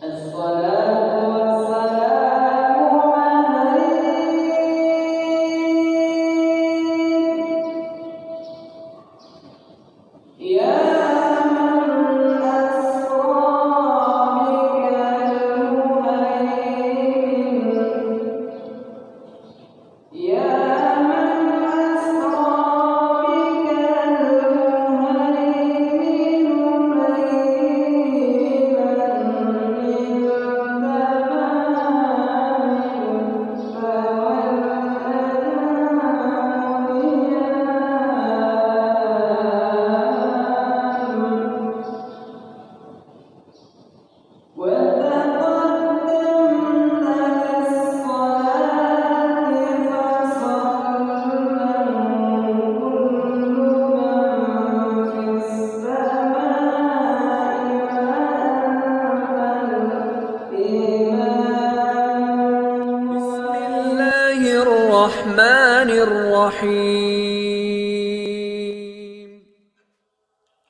Bismillahirrahmanirrahim.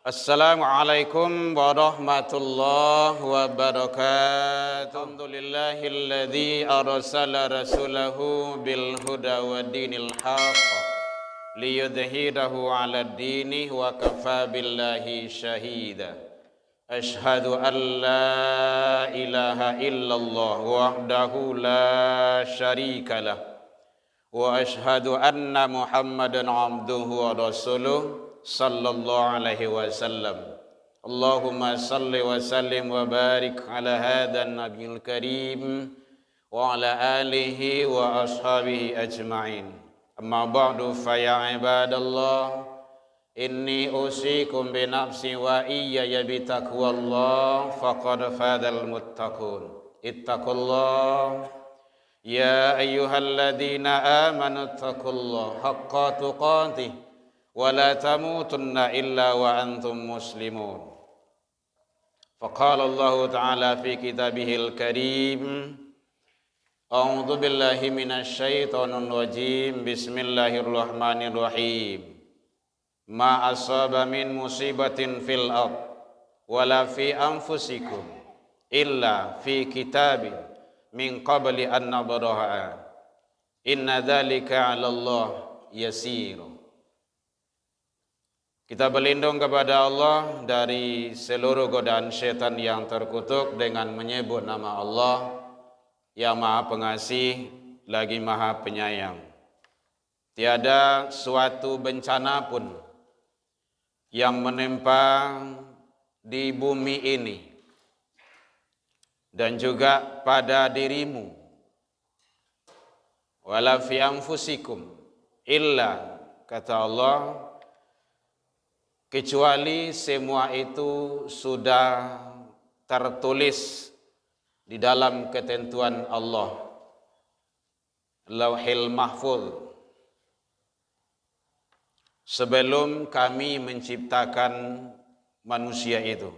Assalamualaikum warahmatullahi wabarakatuh. Alhamdulillahilladzi arsala rasulahu bil huda wa dinil haqq liyudhhirahu 'alad dini wa kafa billahi syahida. Ashhadu an la ilaha illallah wahdahu la syarikalah wa ashhadu anna Muhammadan abduhu wa rasuluh sallallahu alaihi wasallam. Allahumma salli wa sallim wa barik ala hadan nabiyil karim wa ala alihi wa ashabihi ajma'in. Amma ba'du fa ya ibadallah, inni usikum bi nafsi wa iyaya bi taqwallah faqad fadal muttaqun. Ittaqullah ya ayyuhalladzina amanu taqullaha haqqa tuqatih wa la tamutunna illa wa antum muslimun. Faqala Allah ta'ala fi kitabihil karim, a'udzu billahi minasy syaithanir rajim, bismillahirrahmanirrahim. Ma asaba min musibatin fil ard wala fi anfusikum illa fi kitabin min qabli an nabraha inna dzalika 'ala Allah yasir. Kita berlindung kepada Allah dari seluruh godaan syaitan yang terkutuk dengan menyebut nama Allah yang Maha Pengasih lagi Maha Penyayang. Tiada suatu bencana pun yang menimpa di bumi ini dan juga pada dirimu, wala fi anfusikum illa, kata Allah, kecuali semua itu sudah tertulis di dalam ketentuan Allah, Lauhil Mahfuz, sebelum kami menciptakan manusia itu.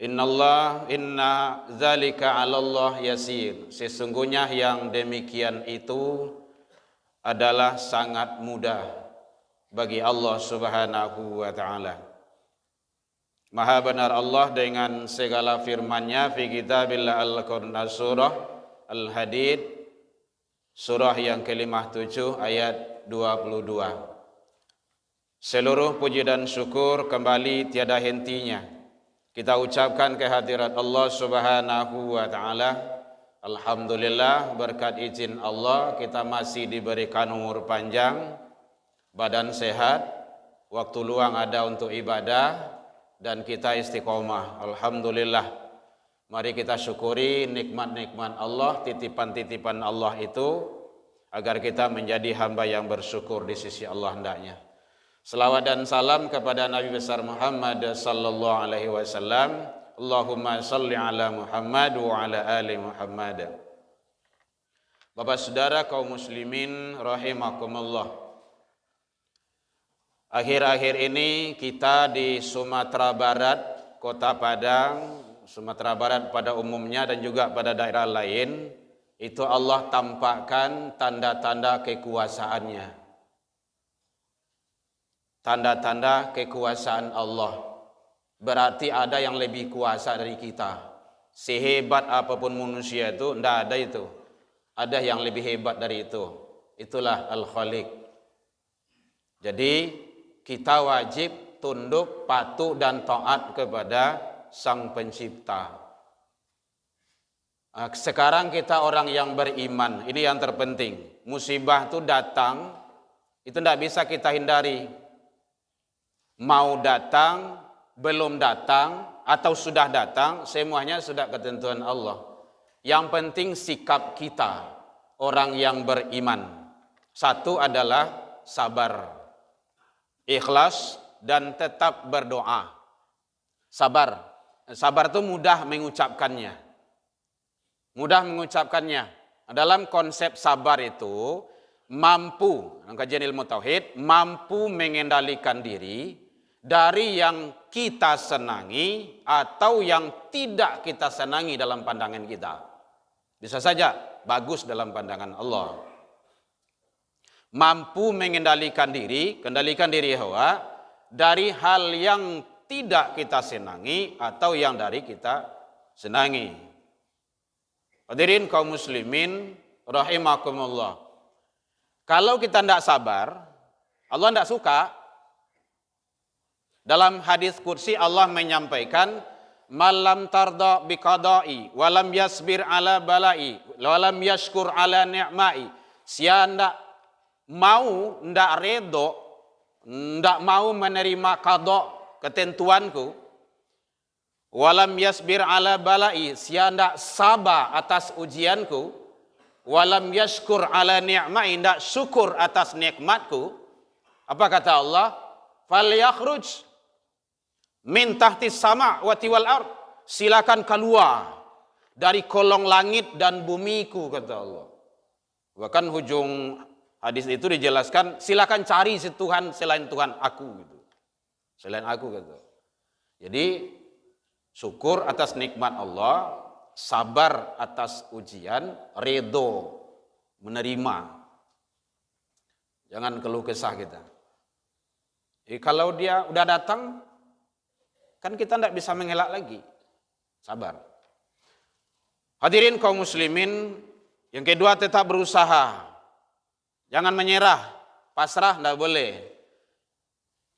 Inna dzalika 'ala Allah yasir. Sesungguhnya yang demikian itu adalah sangat mudah bagi Allah Subhanahu wa ta'ala. Maha benar Allah dengan segala firman-Nya fi kitabillah al-Qur'an, surah Al-Hadid, surah yang ke-57 ayat 22. Seluruh puji dan syukur kembali tiada hentinya kita ucapkan kehadirat Allah Subhanahu wa ta'ala. Alhamdulillah, berkat izin Allah kita masih diberikan umur panjang, badan sehat, waktu luang ada untuk ibadah, dan kita istiqomah. Alhamdulillah. Mari kita syukuri nikmat-nikmat Allah, titipan-titipan Allah itu, agar kita menjadi hamba yang bersyukur di sisi Allah hendaknya. Selawat dan salam kepada Nabi besar Muhammad sallallahu alaihi wasallam. Allahumma salli ala Muhammad wa ala ali Muhammad. Bapak saudara kaum muslimin rahimakumullah. Akhir-akhir ini kita di Sumatera Barat, Kota Padang, Sumatera Barat pada umumnya dan juga pada daerah lain, itu Allah tampakkan tanda-tanda kekuasaannya. Tanda-tanda kekuasaan Allah berarti ada yang lebih kuasa dari kita. Sehebat apapun manusia itu, tidak ada itu. Ada yang lebih hebat dari itu. Itulah Al-Khaliq. Jadi kita wajib tunduk, patuh dan taat kepada Sang Pencipta. Sekarang kita orang yang beriman, ini yang terpenting. Musibah itu datang, itu tidak bisa kita hindari. Mau datang, belum datang, atau sudah datang, semuanya sudah ketentuan Allah. Yang penting sikap kita, orang yang beriman. Satu adalah sabar, ikhlas, dan tetap berdoa. Sabar itu mudah mengucapkannya. Dalam konsep sabar itu, mampu, dalam kajian ilmu tauhid, mampu mengendalikan diri dari yang kita senangi atau yang tidak kita senangi dalam pandangan kita. Bisa saja bagus dalam pandangan Allah. Mampu mengendalikan diri, kendalikan diri hawa dari hal yang tidak kita senangi atau yang dari kita senangi. Hadirin kaum muslimin rahimakumullah. Kalau kita tidak sabar, Allah tidak suka. Dalam hadis qudsi Allah menyampaikan, malam tarda biqada'i walam yasbir ala bala'i walam yashkur ala ni'ma'i. Siapa ndak redo, ndak mau menerima qada ketentuanku, walam yasbir ala bala'i, siapa ndak sabar atas ujianku, walam yashkur ala ni'ma'i, ndak syukur atas nikmatku. Apa kata Allah? Falyakhruj min tahtis sama wati wal ard, silakan keluar dari kolong langit dan bumiku, kata Allah. Bahkan hujung hadis itu dijelaskan, silakan cari si Tuhan selain Tuhan aku, gitu. Selain aku, kata. Jadi syukur atas nikmat Allah, sabar atas ujian, redo menerima. Jangan keluh kesah kita. Jadi kalau dia udah datang, kan kita tidak bisa mengelak lagi. Sabar. Hadirin kaum muslimin, yang kedua tetap berusaha. Jangan menyerah, pasrah tidak boleh.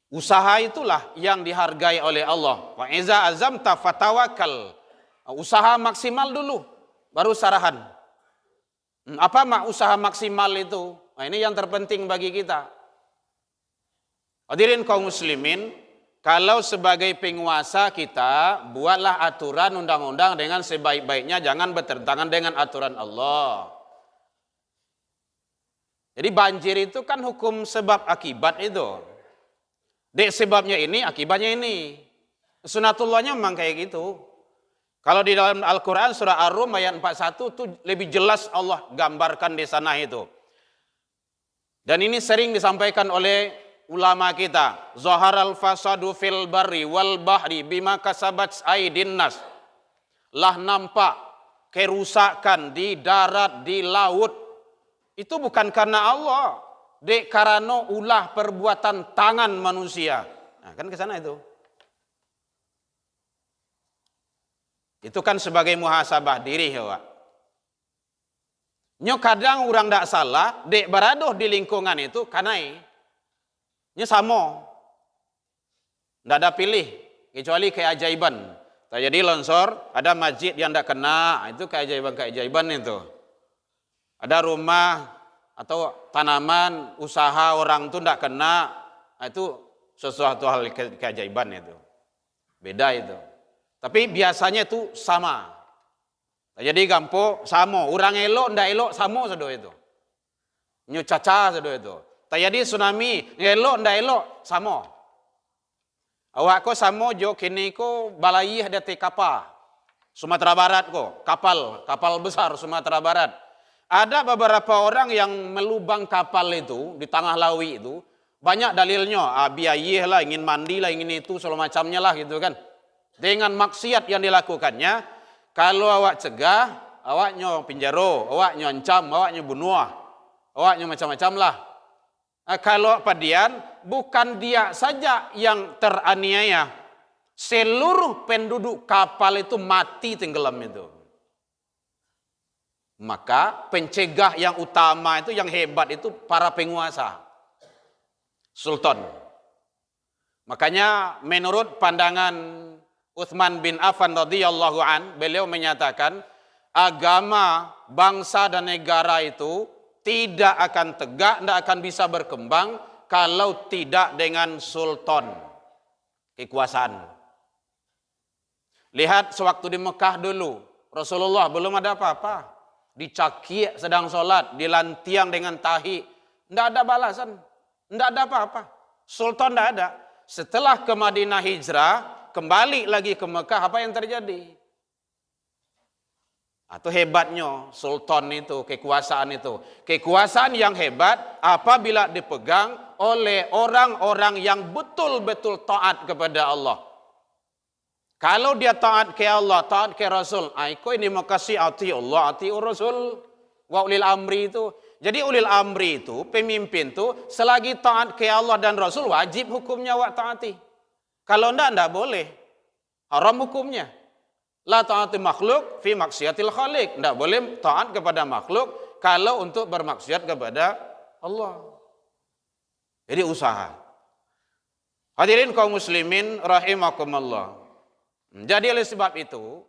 Usaha itulah yang dihargai oleh Allah. Wa iza azamta fatawakal. Usaha maksimal dulu, baru sarahan. Apa usaha maksimal itu? Nah, ini yang terpenting bagi kita. Hadirin kaum muslimin, kalau sebagai penguasa kita buatlah aturan undang-undang dengan sebaik-baiknya, jangan bertentangan dengan aturan Allah. Jadi banjir itu kan hukum sebab akibat itu. Dek sebabnya ini, akibatnya ini. Sunatullahnya memang kayak gitu. Kalau di dalam Al-Quran surah Ar-Rum ayat 41 itu lebih jelas Allah gambarkan di sana itu. Dan ini sering disampaikan oleh ulama kita, zaharal fasadu fil barri wal bahri bima kasabat aydin nas. Lah nampak kerusakan di darat, di laut. Itu bukan karena Allah, dek karena ulah perbuatan tangan manusia. Nah, kan ke sana itu. Itu kan sebagai muhasabah diri, ya. Nyo kadang orang ndak salah, dek baradoh di lingkungan itu kanai. Nya sama. Tidak ada pilih, kecuali keajaiban. Terjadi longsor, ada masjid yang tidak kena, itu keajaiban itu. Ada rumah atau tanaman, usaha orang itu tidak kena, itu sesuatu hal keajaiban itu. Beda itu. Tapi biasanya itu sama. Jadi gampo sama, orang elok, tidak elok sama sedo itu. Nyu caca sedo itu. Jadi tsunami, elok ndak elok sama. Awak ko samo jo kini ko balai ada te kapal. Sumatera Barat ko, kapal besar Sumatera Barat. Ada beberapa orang yang melubang kapal itu di tengah laut itu, banyak dalilnya, biaya lah, ingin mandi lah, ingin itu segala macamnya lah gitu kan. Dengan maksiat yang dilakukannya, kalau awak cegah, awaknya penjara, awaknya ancam, awaknya bunuh, awaknya macam-macam lah. Kalau padian, bukan dia saja yang teraniaya. Seluruh penduduk kapal itu mati tenggelam itu. Maka pencegah yang utama itu, yang hebat itu para penguasa, sultan. Makanya menurut pandangan Utsman bin Affan radhiyallahu an, beliau menyatakan agama bangsa dan negara itu tidak akan tegak, tidak akan bisa berkembang kalau tidak dengan sultan, kekuasaan. Lihat sewaktu di Mekah dulu, Rasulullah belum ada apa-apa. Dicakik sedang sholat, dilantiang dengan tahi. Tidak ada balasan, tidak ada apa-apa. Sultan tidak ada. Setelah ke Madinah hijrah, kembali lagi ke Mekah, apa yang terjadi? Atau hebatnya sultan itu, kekuasaan itu. Kekuasaan yang hebat apabila dipegang oleh orang-orang yang betul-betul taat kepada Allah. Kalau dia taat ke Allah, taat ke Rasul, ini makasih ati Allah, ati Rasul, wa ulil amri itu. Jadi ulil amri itu, pemimpin itu, selagi taat ke Allah dan Rasul, wajib hukumnya wa taati. Kalau enggak boleh. Haram hukumnya. La taati makhluk fi maksiatil khaliq. Enggak boleh taat kepada makhluk kalau untuk bermaksiat kepada Allah. Jadi usaha. Hadirin kaum muslimin rahimakumullah. Jadi oleh sebab itu,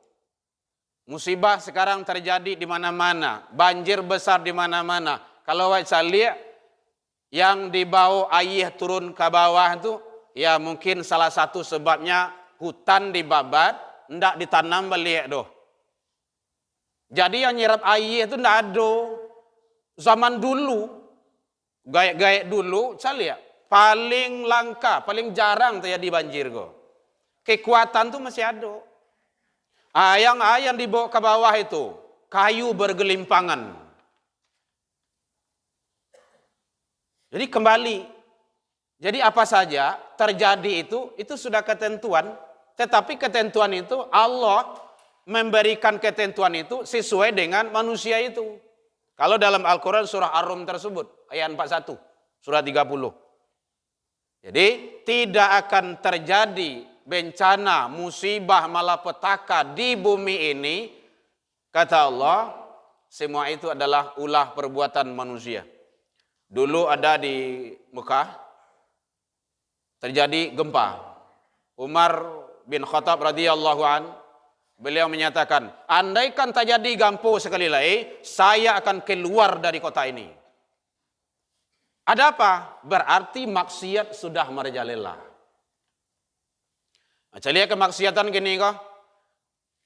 musibah sekarang terjadi di mana-mana, banjir besar di mana-mana. Kalau saya lihat yang dibawa air turun ke bawah itu, ya mungkin salah satu sebabnya hutan dibabat, ndak ditanam balik doh. Jadi yang nyerap air itu ndak ada. Zaman dulu, gaek-gaek dulu, saya lihat paling langka, paling jarang terjadi banjir kok. Kekuatan tuh masih ada. Yang dibawa ke bawah itu kayu bergelimpangan. Jadi kembali. Jadi apa saja terjadi itu sudah ketentuan. Tetapi ketentuan itu Allah memberikan ketentuan itu sesuai dengan manusia itu. Kalau dalam Al-Quran surah Ar-Rum tersebut ayat 41, surah 30. Jadi tidak akan terjadi bencana, musibah, malapetaka di bumi ini, kata Allah, semua itu adalah ulah perbuatan manusia. Dulu ada di Mekah, terjadi gempa. Umar bin Khattab radhiyallahu an, beliau menyatakan, andaikan terjadi gempa sekali lagi, saya akan keluar dari kota ini. Ada apa? Berarti maksiat sudah merajalela. Macam lihat kemaksiatan gini kah?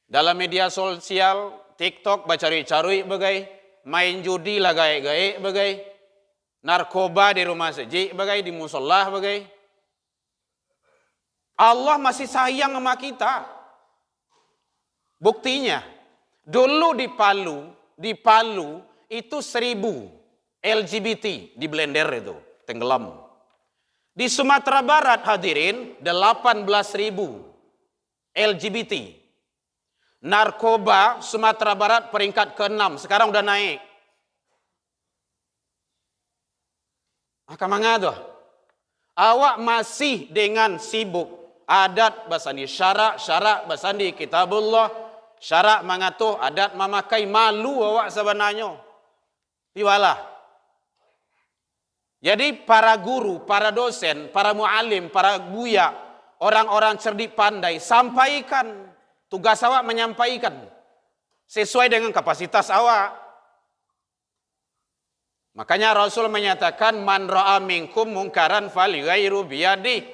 Dalam media sosial, TikTok, bacari-cari bagai, main judi lah gaik-gaik bagai, narkoba di rumah masjid bagai, di musolah bagai. Allah masih sayang sama kita. Buktinya, dulu di Palu itu 1000 LGBT di blender itu, tenggelam. Di Sumatera Barat hadirin 18.000 LGBT. Narkoba Sumatera Barat peringkat ke-6, sekarang udah naik. Maka tuh? Awak masih dengan sibuk adat basandi syarak basandi kitabullah, syarak mengatuh adat memakai, malu awak sebenarnya. Piwalah. Jadi para guru, para dosen, para mualim, para buya, orang-orang cerdik pandai, sampaikan. Tugas awak menyampaikan. Sesuai dengan kapasitas awak. Makanya Rasul menyatakan, man ra'a minkum mungkaran falyughayyirhu biyadih.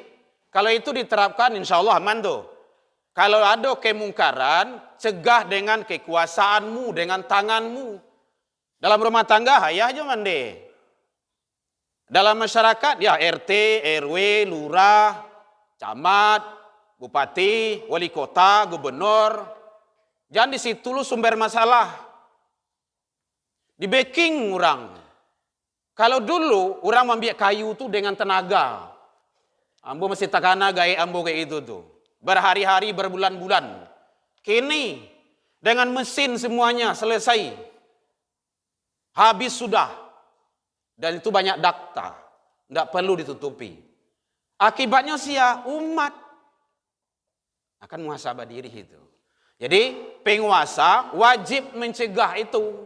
Kalau itu diterapkan, insya Allah aman tuh. Kalau ada kemungkaran, cegah dengan kekuasaanmu, dengan tanganmu. Dalam rumah tangga, ayah aja mandi. Dalam masyarakat, ya RT, RW, lurah, camat, bupati, wali kota, gubernur. Jangan di situ lu sumber masalah. Di backing orang. Kalau dulu orang membiak kayu itu dengan tenaga. Ambo masih takana gaya ambo kayak itu tuh. Berhari-hari, berbulan-bulan. Kini dengan mesin semuanya selesai. Habis sudah. Dan itu banyak data. Tidak perlu ditutupi. Akibatnya umat. Akan muhasabah diri itu. Jadi penguasa wajib mencegah itu.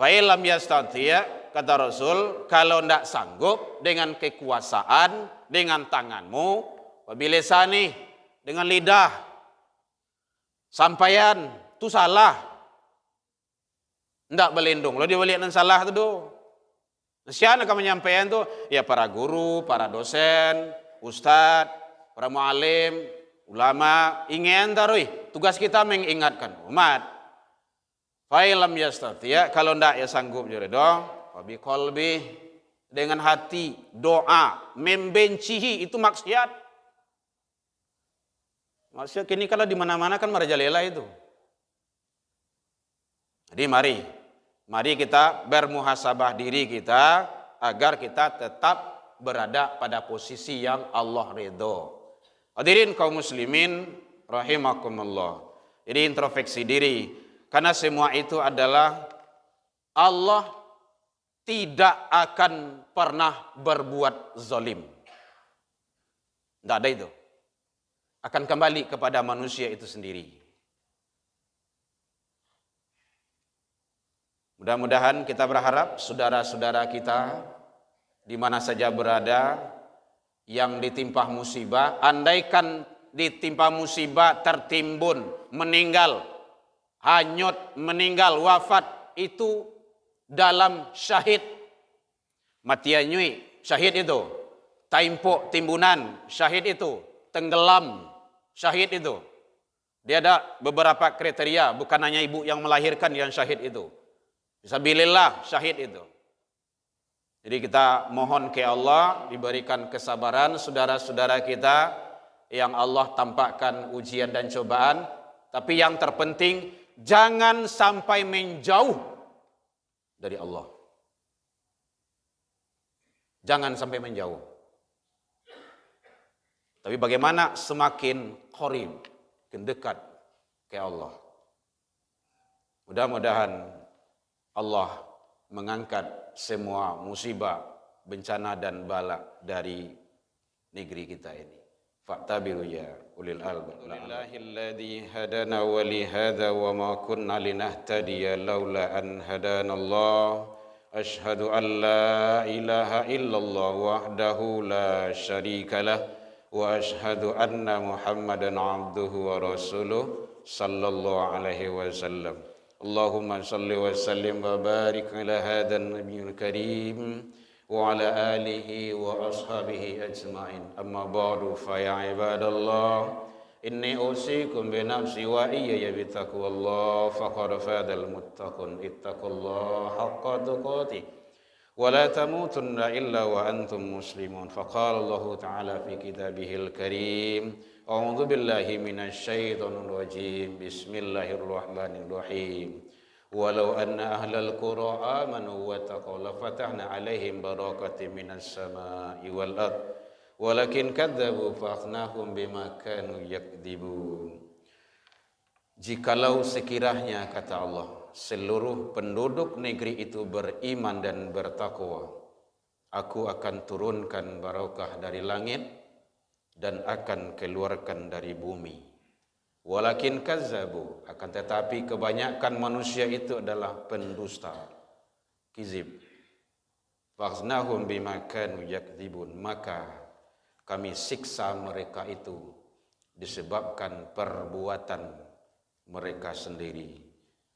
Fa'ilam yastati', kata Rasul, kalau tidak sanggup dengan kekuasaan, dengan tanganmu, wabilisani, dengan lidah, sampaian, itu salah. Tidak berlindung. Lo dia balik dan salah itu. Siapa yang menyampaikan itu? Ya para guru, para dosen, ustadz, para mu'alim, ulama, ingin tarui. Tugas kita mengingatkan umat. Fa'ilam yastati', kalau tidak ya sanggup jadi dong. Wabi qalbi, dengan hati, doa, membencihi, itu maksiat. Maksudnya kini kalau di mana-mana kan merajalela itu. Jadi mari kita bermuhasabah diri kita agar kita tetap berada pada posisi yang Allah ridho. Hadirin kaum muslimin rahimakumullah. Jadi introspeksi diri, karena semua itu adalah Allah tidak akan pernah berbuat zalim. Tidak ada itu. Akan kembali kepada manusia itu sendiri. Mudah-mudahan kita berharap saudara-saudara kita di mana saja berada yang ditimpa musibah, andaikan ditimpa musibah, tertimbun, meninggal, hanyut, meninggal, wafat, itu dalam syahid. Matianyui, syahid itu. Taimpo, timbunan, syahid itu. Tenggelam, syahid itu. Dia ada beberapa kriteria, bukan hanya ibu yang melahirkan yang syahid itu. Fisabilillah, syahid itu. Jadi kita mohon ke Allah diberikan kesabaran saudara-saudara kita yang Allah tampakkan ujian dan cobaan. Tapi yang terpenting jangan sampai menjauh dari Allah. Jangan sampai menjauh. Tapi bagaimana semakin qarib, dekat ke Allah. Mudah-mudahan Allah mengangkat semua musibah, bencana dan bala dari negeri kita ini. Fa'tabiru ya ulil albab. Alhamdulillahilladzi hadana wa li hadza wa ma kunna linahtadiya laula an hadana Allah. Asyhadu an la ilaha illallah wahdahu la syarika lah wa asyhadu anna Muhammadan abduhu wa rasuluh sallallahu alaihi wasallam. Allahumma salli wa sallim wa barik ala hadan nabiyil karim wa ala alihi wa ashabihi ajma'in. Amma ba'du fa ya ibadallah, inni usikum bi nafsi wa iyaya bi taqwallah faqad fadal muttaqun ittaqullaha haqqa tuqatih wa la tamutunna illa wa antum muslimun. Faqala Allah ta'ala fi kitabihil karim, a'udzu billahi minasyaitonir rajim. Bismillahirrahmanirrahim. Walau anna ahlal qura amanu wa taqaw la fatahna 'alaihim barakatin minas samaa'i wal ard. Walakin kadzabu fa akhnahum bima kanu yakdzibun. Jikalau sekiranya, kata Allah, seluruh penduduk negeri itu beriman dan bertakwa, aku akan turunkan barakah dari langit dan akan keluarkan dari bumi. Walakin kazzabu, akan tetapi kebanyakan manusia itu adalah pendusta, kizib. Fakhnahum bima kanu yakdzibun, maka kami siksa mereka itu disebabkan perbuatan mereka sendiri.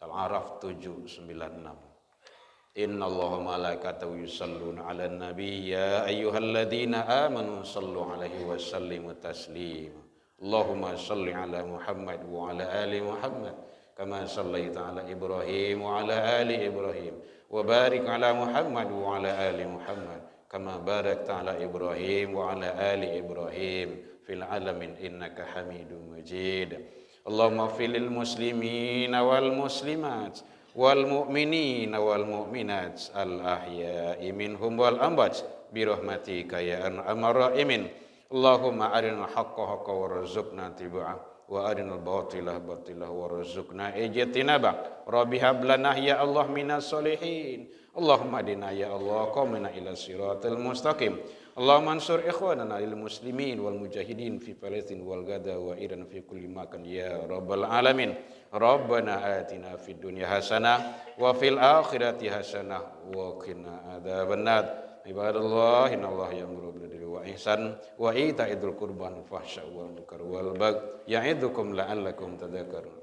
Al-A'raf 796. Inna Allaha malaikatahu yusalluna 'alan nabi ya ayyuhalladzina amanu sallu 'alaihi wa sallimu taslima. Allahumma salli 'ala Muhammad wa 'ala ali Muhammad kama sallaita 'ala Ibrahim wa 'ala ali Ibrahim wa barik 'ala Muhammad wa 'ala ali Muhammad kama barakta 'ala Ibrahim wa 'ala ali Ibrahim fil 'alamin innaka Hamidum Majid. Allahumma fil muslimina wal muslimat wal mu'minina wal mu'minat al ahya'i minhum wal amwat bi rahmatika ya arhamar rahimin. Allahumma arinal haqqa haqqan warzuqna tiba'ah wa arinal batila batilah warzuqna ijtinaba. Rabbi hab lana ya Allah minas solihin. Allahumma adina ya Allah qamina ila siratal mustaqim. Allahumma ansur ikhwanana lil muslimin wal mujahidin fi Palestin wal Gaza wa Iran fi kulli makan ya rabbal alamin. Rabbana atina fid dunya hasanah wa fil akhirati hasanah wa qina adzabannar. Ibadallah innallaha ya'muru bil adli wa ihsan wa ita'idzil qurban fahsya wal munkar wal bagh ya'idukum la'allakum tadhakkarun.